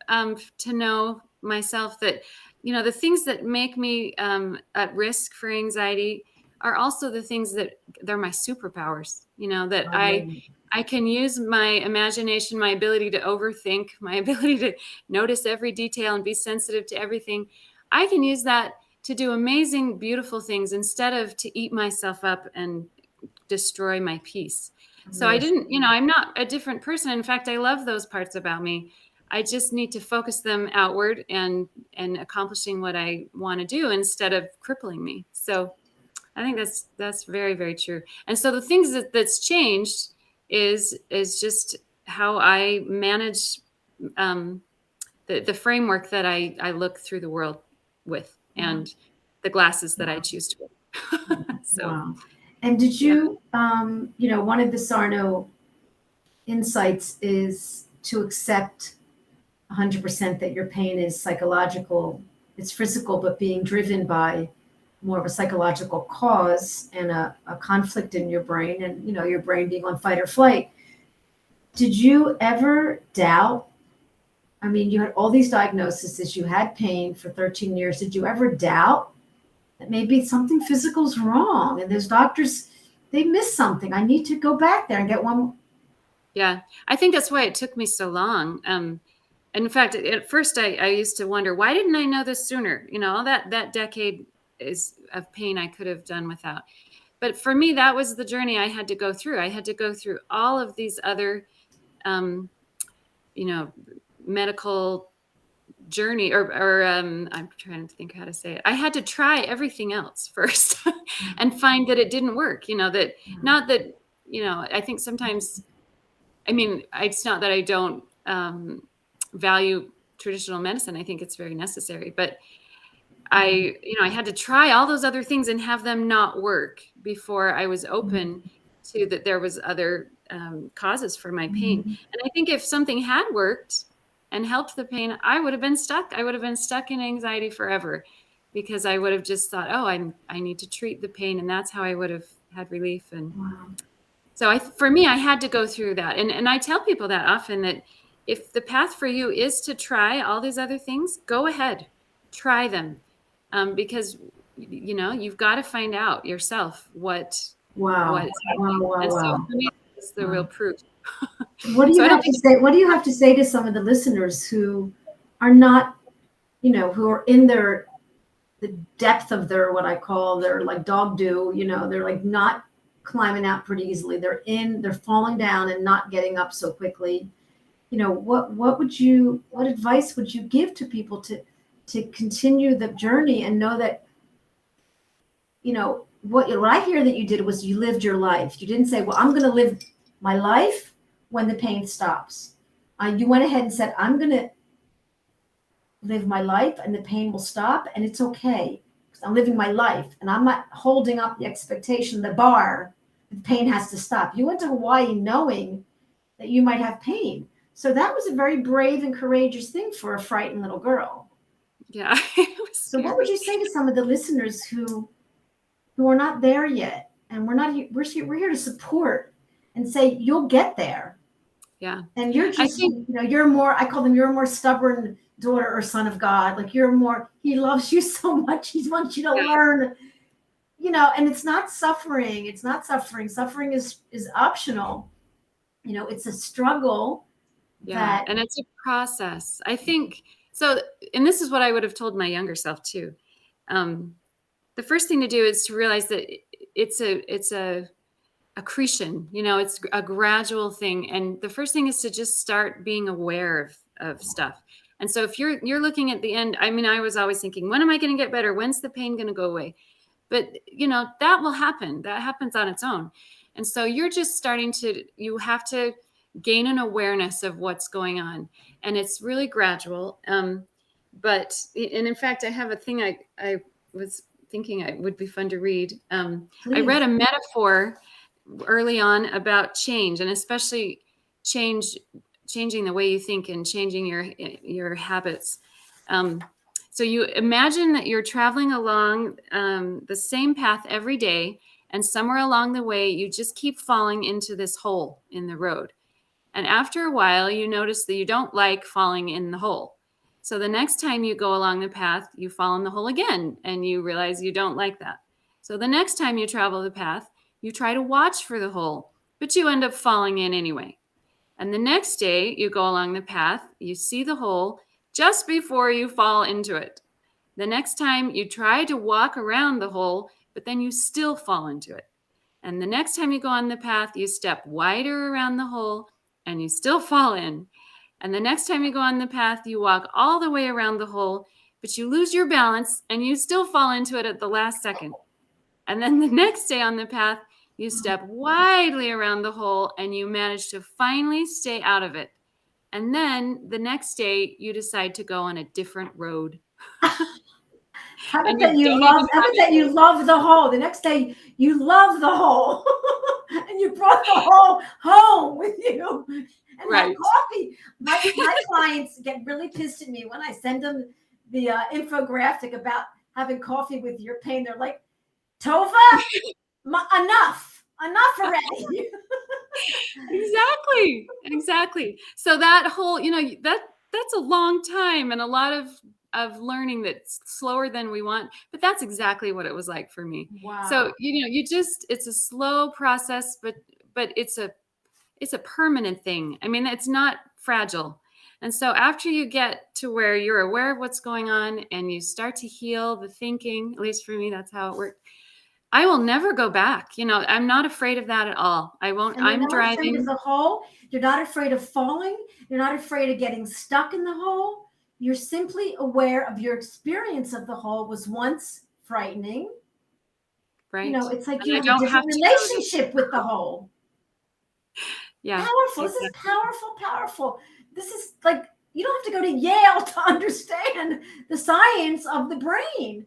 to know myself that, the things that make me at risk for anxiety are also the things that they're my superpowers, that I can use my imagination, my ability to overthink, my ability to notice every detail and be sensitive to everything. I can use that to do amazing, beautiful things instead of to eat myself up and destroy my peace. So I'm not a different person. In fact, I love those parts about me. I just need to focus them outward and accomplishing what I want to do instead of crippling me. So I think that's very, very true. And so the things that's changed is just how I manage the framework that I look through the world with and the glasses that I choose to wear. Wow. And did you, one of the Sarno insights is to accept 100% that your pain is psychological. It's physical, but being driven by more of a psychological cause and a conflict in your brain and, your brain being on fight or flight. Did you ever doubt? I mean, you had all these diagnoses, you had pain for 13 years. Did you ever doubt that maybe something physical's wrong and those doctors, they missed something? I need to go back there and get one. Yeah, I think that's why it took me so long. And in fact, at first I used to wonder, why didn't I know this sooner? All that decade is of pain I could have done without. But for me, that was the journey I had to go through. I had to go through all of these other, medical journey or I'm trying to think how to say it. I had to try everything else first and find that it didn't work, that not that, I think sometimes, it's not that I don't value traditional medicine. I think it's very necessary, but I had to try all those other things and have them not work before I was open to that there was other causes for my pain. And I think if something had worked and helped the pain, I would have been stuck. I would have been stuck in anxiety forever because I would have just thought, oh, I need to treat the pain. And that's how I would have had relief. And so for me, I had to go through that. And I tell people that often, that if the path for you is to try all these other things, go ahead, try them. Because, you've got to find out yourself what is happening. And so for me, it's the real proof. What do you have to say? What do you have to say to some of the listeners who are not, who are in the depth of their, what I call their like dog do, they're like not climbing out pretty easily. They're falling down and not getting up so quickly. What advice would you give to people to continue the journey and know that, what I hear that you did was you lived your life. You didn't say, well, I'm going to live my life when the pain stops. You went ahead and said, I'm going to live my life and the pain will stop and it's okay because I'm living my life and I'm not holding up the expectation, the bar, the pain has to stop. You went to Hawaii knowing that you might have pain. So that was a very brave and courageous thing for a frightened little girl. Yeah. So what would you say to some of the listeners who are not there yet? And we're here to support and say, you'll get there. Yeah. And you're just, you're more, I call them, you're a more stubborn daughter or son of God. Like he loves you so much. He wants you to learn, and it's not suffering. It's not suffering. Suffering is optional. It's a struggle. Yeah. And it's a process. I think so. And this is what I would have told my younger self too. The first thing to do is to realize that it's a accretion, it's a gradual thing. And the first thing is to just start being aware of stuff. And so if you're looking at the end, I was always thinking, when am I going to get better? When's the pain going to go away? But, that will happen. That happens on its own. And so you're just you have to gain an awareness of what's going on. And it's really gradual. And in fact, I have a thing I was thinking it would be fun to read. I read a metaphor early on about change, and especially changing the way you think and changing your habits. So you imagine that you're traveling along the same path every day, and somewhere along the way, you just keep falling into this hole in the road. And after a while, you notice that you don't like falling in the hole. So the next time you go along the path, you fall in the hole again, and you realize you don't like that. So the next time you travel the path, you try to watch for the hole, but you end up falling in anyway. And the next day you go along the path, you see the hole just before you fall into it. The next time you try to walk around the hole, but then you still fall into it. And the next time you go on the path, you step wider around the hole and you still fall in. And the next time you go on the path, you walk all the way around the hole, but you lose your balance and you still fall into it at the last second. And then the next day on the path, you step widely around the hole and you manage to finally stay out of it. And then the next day you decide to go on a different road. How about that you love the hole? The next day you love the hole and you brought the hole home with you. And that coffee. My clients get really pissed at me when I send them the infographic about having coffee with your pain. They're like, Tova, enough already. Exactly. So that whole, that's a long time and a lot of learning that's slower than we want, but that's exactly what it was like for me. So, Wow. it's a slow process, but it's a permanent thing. I mean, it's not fragile. And so after you get to where you're aware of what's going on and you start to heal the thinking, at least for me, that's how it worked. I will never go back. I'm not afraid of that at all. I won't. And you're I'm not afraid of driving. the hole. You're not afraid of falling. You're not afraid of getting stuck in the hole. You're simply aware of your experience of the hole was once frightening. Right. It's like And you I have a don't have different to go to, relationship with the hole. yeah, Powerful. This is exactly. powerful, powerful. This is like, you don't have to go to Yale to understand the science of the brain.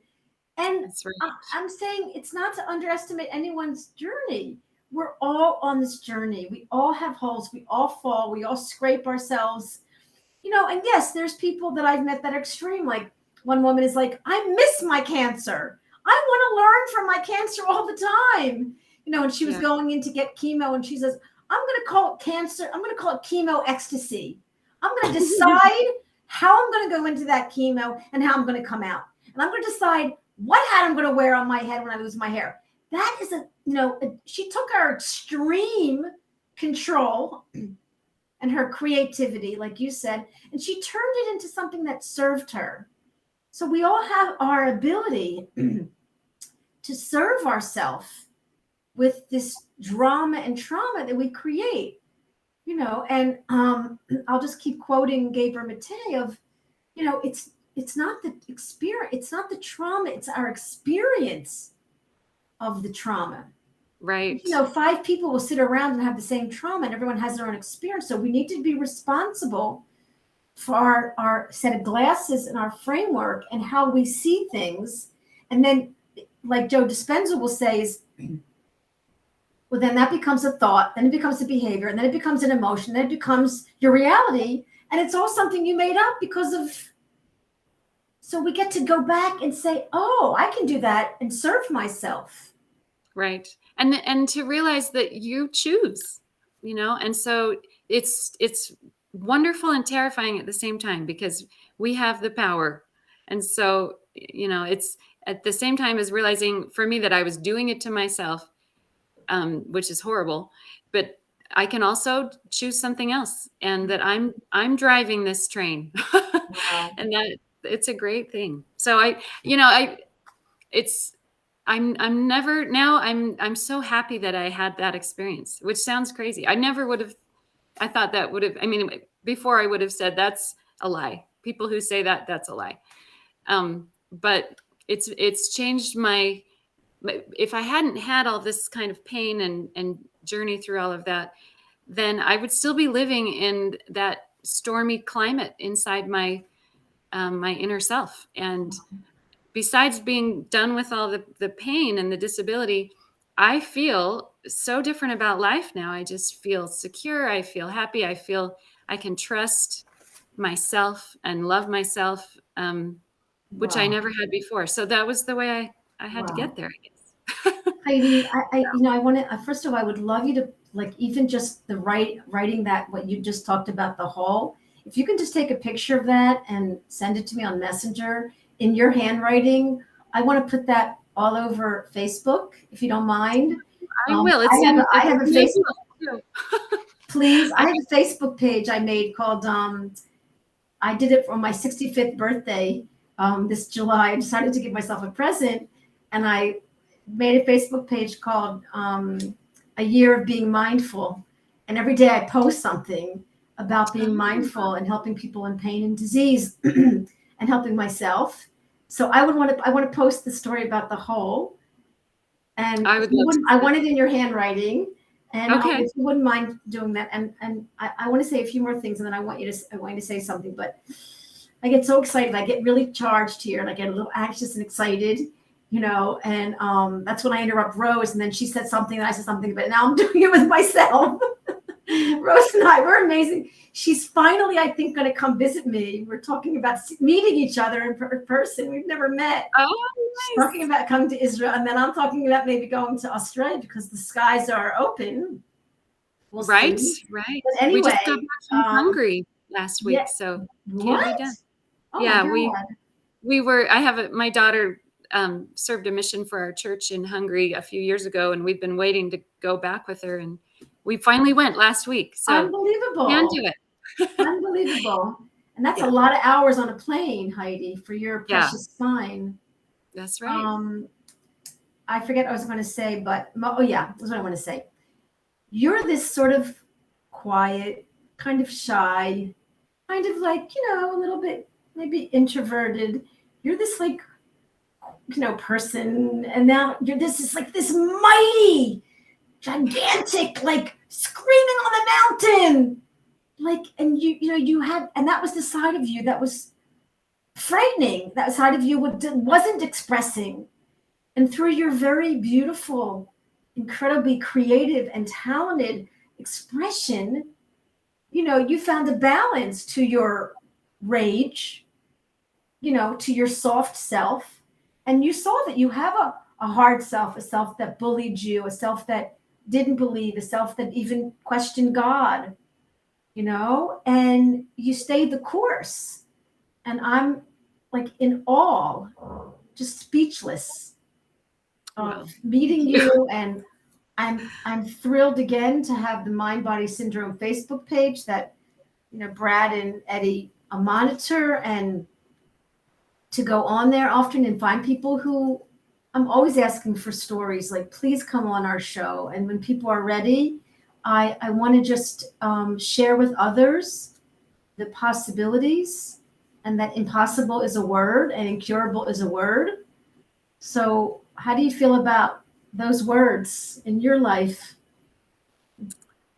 And That's right. I'm saying it's not to underestimate anyone's journey. We're all on this journey. We all have holes. We all fall. We all scrape ourselves. And yes, there's people that I've met that are extreme. Like one woman is like, I miss my cancer. I want to learn from my cancer all the time. And she was Yeah. going in to get chemo and she says, I'm going to call it cancer. I'm going to call it chemo ecstasy. I'm going to decide how I'm going to go into that chemo and how I'm going to come out. And I'm going to decide what hat I'm going to wear on my head when I lose my hair. That is she took her extreme control and her creativity, like you said, and she turned it into something that served her. So we all have our ability to serve ourselves with this drama and trauma that we create, and I'll just keep quoting Gabriel Maté of, it's not the experience, it's not the trauma, it's our experience of the trauma. Right. 5 people will sit around and have the same trauma and everyone has their own experience. So we need to be responsible for our set of glasses and our framework and how we see things. And then, like Joe Dispenza will say, is, well, then that becomes a thought, then it becomes a behavior, and then it becomes an emotion, then it becomes your reality. And it's all something you made up because of. So we get to go back and say, oh, I can do that and serve myself. Right. And to realize that you choose, and so it's wonderful and terrifying at the same time because we have the power. And so, it's at the same time as realizing for me that I was doing it to myself, which is horrible, but I can also choose something else and that I'm driving this train. Wow. And that it's a great thing. So I'm so happy that I had that experience, which sounds crazy. I never would have, I thought that would have, before I would have said that's a lie. People who say that, that's a lie. But it's changed if I hadn't had all this kind of pain and journey through all of that, then I would still be living in that stormy climate inside my inner self. And besides being done with all the pain and the disability, I feel so different about life now. I just feel secure. I feel happy. I feel I can trust myself and love myself, which I never had before. So that was the way I had to get there, I guess. Heidi, I want to, first of all, I would love you to, like, even just the writing that, what you just talked about, the whole, if you can just take a picture of that and send it to me on Messenger in your handwriting. I want to put that all over Facebook, if you don't mind. I will. I have a Facebook. Please, I have a Facebook page I made called, I did it for my 65th birthday this July. I decided to give myself a present, and I made a Facebook page called A Year of Being Mindful. And every day I post something about being mindful and helping people in pain and disease and helping myself. So I want to post the story about the whole. And I want it in your handwriting. And if you wouldn't mind doing that, and I want to say a few more things, and then I want you to say something. But I get so excited, I get really charged here, and I get a little anxious and excited, and that's when I interrupt Rose, and then she said something, and I said something, but now I'm doing it with myself. Rose and I, we're amazing. She's finally, I think, going to come visit me. We're talking about meeting each other in person. We've never met. Oh, nice. She's talking about coming to Israel, and then I'm talking about maybe going to Australia because the skies are open. We'll Right, see. right. But We anyway, just got back from Hungary last yeah. week, so can't be What? done. Oh my Yeah, God. my daughter served a mission for our church in Hungary a few years ago, and we've been waiting to go back with her, and we finally went last week. So can Unbelievable. do it. Unbelievable. And that's a Yeah, lot of hours on a plane, Heidi, for your yeah, precious spine. that's right. Um, I forget what I was going to say, but oh yeah, that's what I want to say. You're this sort of quiet, kind of shy, kind of like, a little bit maybe introverted. You're this like, person, and now you're this like this mighty, gigantic, like screaming on the mountain. Like, and you had, and that was the side of you that was frightening. That side of you wasn't expressing. And through your very beautiful, incredibly creative and talented expression, you found a balance to your rage, to your soft self. And you saw that you have a hard self, a self that bullied you, a self that didn't believe, a self that even questioned God, and you stayed the course. And I'm like in awe, just speechless Wow. of meeting you. And I'm thrilled again to have the Mind Body Syndrome Facebook page that Brad and Eddie monitor, and to go on there often and find people who I'm always asking for stories like, please come on our show. And when people are ready, I want to just share with others the possibilities, and that impossible is a word and incurable is a word. So how do you feel about those words in your life?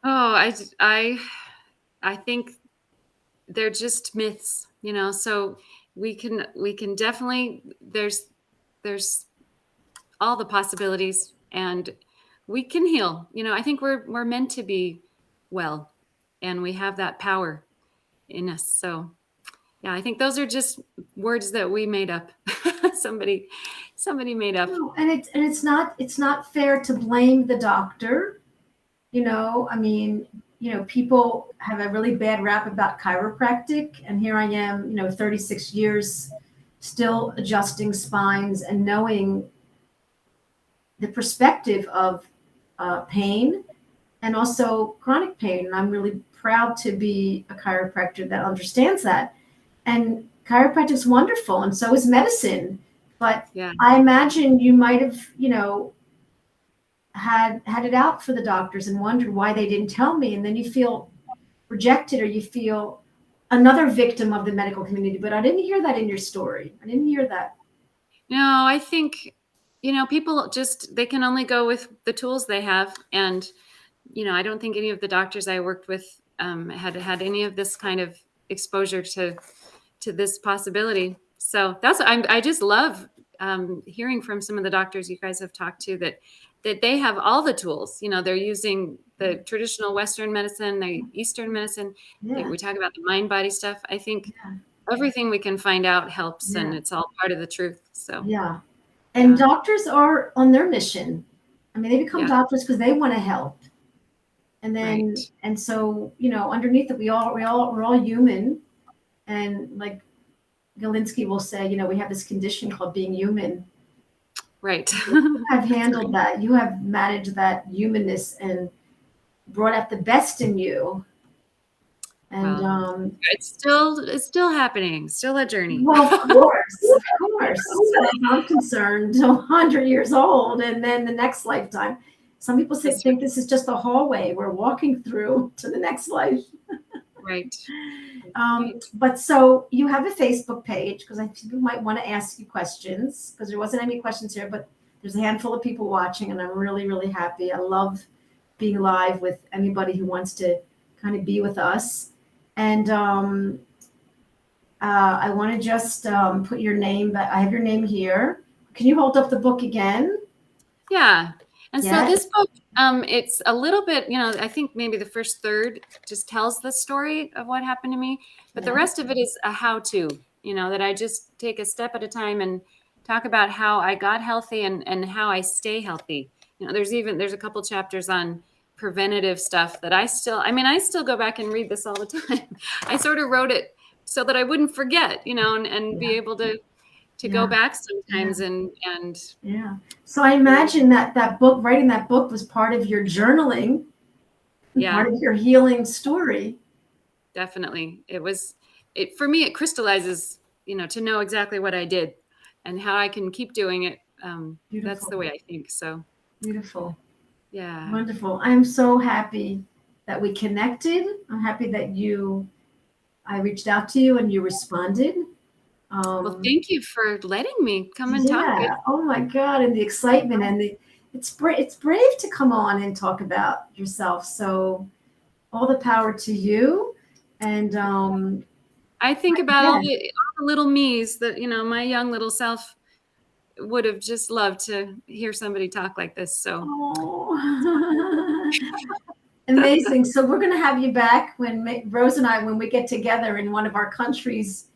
Oh, I think they're just myths, so we can definitely, there's all the possibilities, and we can heal. I think we're meant to be well, and we have that power in us. So yeah, I think those are just words that we made up. somebody made up. No, and it's not fair to blame the doctor. I mean, people have a really bad rap about chiropractic, and here I am, 36 years still adjusting spines and knowing the perspective of pain and also chronic pain. And I'm really proud to be a chiropractor that understands that. And chiropractic is wonderful, and so is medicine. But Yeah. I imagine you might have, had it out for the doctors and wondered why they didn't tell me. And then you feel rejected, or you feel another victim of the medical community. But I didn't hear that in your story. I didn't hear that. No, I think, people just, they can only go with the tools they have. And, I don't think any of the doctors I worked with had any of this kind of exposure to this possibility. So I just love hearing from some of the doctors you guys have talked to that they have all the tools. They're using the traditional Western medicine, the Eastern medicine. Yeah. We talk about the mind body stuff. I think Yeah. everything we can find out helps, and Yeah. it's all part of the truth. So Yeah. And yeah. doctors are on their mission. I mean, they become Yeah. doctors because they want to help. And then, Right. and so, underneath it, we're all human. And like Galinsky will say, we have this condition called being human. Right. You have handled that. You have managed that humanness and brought out the best in you. And Well, it's still happening. Still a journey. well, of course, as far as I'm concerned, 100 years old, and then the next lifetime. Some people think this is just a hallway we're walking through to the next life. Right. But so you have a Facebook page, because I think people might want to ask you questions, because there wasn't any questions here, but there's a handful of people watching, and I'm really, really happy. I love being live with anybody who wants to kind of be with us. And I want to just put your name, but I have your name here. Can you hold up the book again? Yeah. And so Yeah. this book, it's a little bit, I think maybe the first third just tells the story of what happened to me, but the rest of it is a how-to, that I just take a step at a time and talk about how I got healthy and how I stay healthy. There's a couple chapters on preventative stuff that I still go back and read this all the time. I sort of wrote it so that I wouldn't forget, and be able to go back sometimes and yeah. So I imagine that book, writing that book, was part of your journaling, part of your healing story. Definitely. For me, it crystallizes, to know exactly what I did and how I can keep doing it. That's the way I think. So beautiful. Yeah. Wonderful. I'm so happy that we connected. I'm happy that I reached out to you and you responded. Well, thank you for letting me come and talk. Oh my God. And the excitement and it's brave to come on and talk about yourself. So all the power to you. And I think about all the little me's that, my young little self would have just loved to hear somebody talk like this. So amazing. So we're going to have you back when Rose and I, when we get together in one of our countries.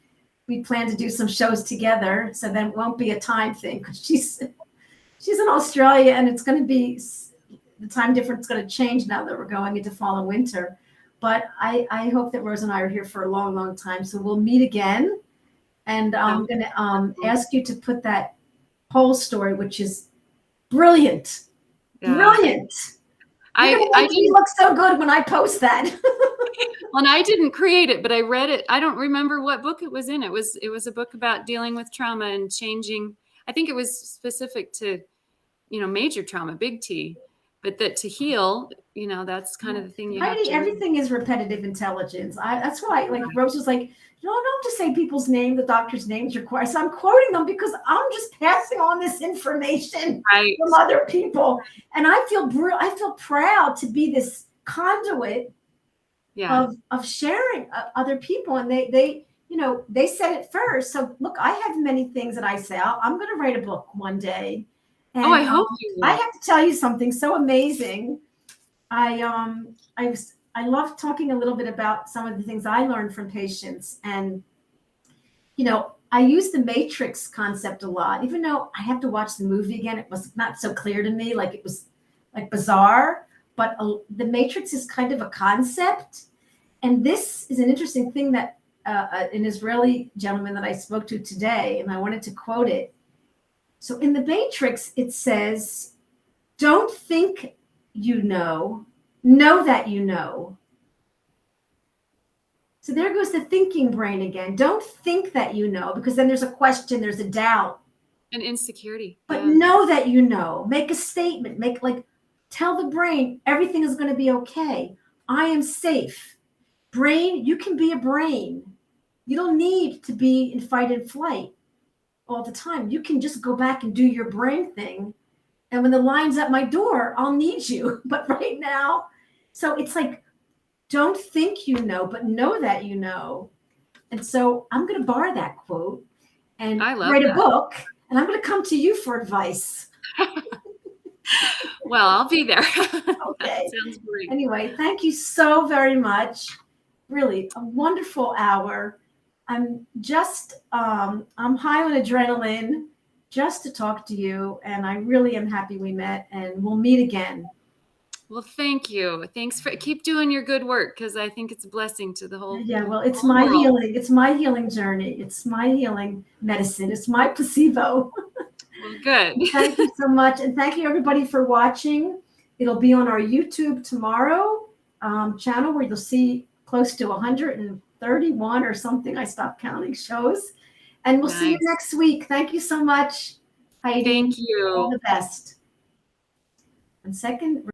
We plan to do some shows together, so then it won't be a time thing, because she's in Australia, and it's going to be, the time difference is going to change now that we're going into fall and winter. But I hope that Rose and I are here for a long, long time. So we'll meet again, and I'm going to ask you to put that whole story, which is brilliant, brilliant. I didn't look so good when I post that. Well, and I didn't create it, but I read it. I don't remember what book it was in. It was a book about dealing with trauma and changing. I think it was specific to, major trauma, big T, but that to heal, that's kind of the thing you have to. Everything is repetitive intelligence. That's why, like Rose was like, you don't have to say people's name, the doctor's names required. So I'm quoting them because I'm just passing on this information from other people, and I feel proud to be this conduit of sharing other people. And they said it first. So look, I have many things that I say. I'm going to write a book one day. And, I hope you will. I have to tell you something so amazing. I love talking a little bit about some of the things I learned from patients. And, I use the matrix concept a lot, even though I have to watch the movie again. It was not so clear to me, like it was like bizarre. But the matrix is kind of a concept. And this is an interesting thing that an Israeli gentleman that I spoke to today, and I wanted to quote it. So in the matrix, it says, don't think know that you know. So there goes the thinking brain again. Don't think that you know, because then there's a question, there's a doubt. And insecurity. But know that you know. Make a statement. Tell the brain everything is going to be okay. I am safe. Brain, you can be a brain. You don't need to be in fight and flight all the time. You can just go back and do your brain thing. And when the line's at my door, I'll need you. But right now, so it's like, don't think you know, but know that you know. And so I'm going to borrow that quote and write a book. And I'm going to come to you for advice. Well, I'll be there. Okay. Sounds great. Anyway, thank you so very much. Really a wonderful hour. I'm just, I'm high on adrenaline just to talk to you. And I really am happy we met, and we'll meet again. Well, thank you. Thanks keep doing your good work, because I think it's a blessing to the whole. Yeah, well, it's my healing. It's my healing journey. It's my healing medicine. It's my placebo. Well, good. Thank you so much. And thank you, everybody, for watching. It'll be on our YouTube tomorrow channel, where you'll see close to 131 or something. I stopped counting shows. And we'll see you next week. Thank you so much, Heidi. Thank you. All the best. 1 second.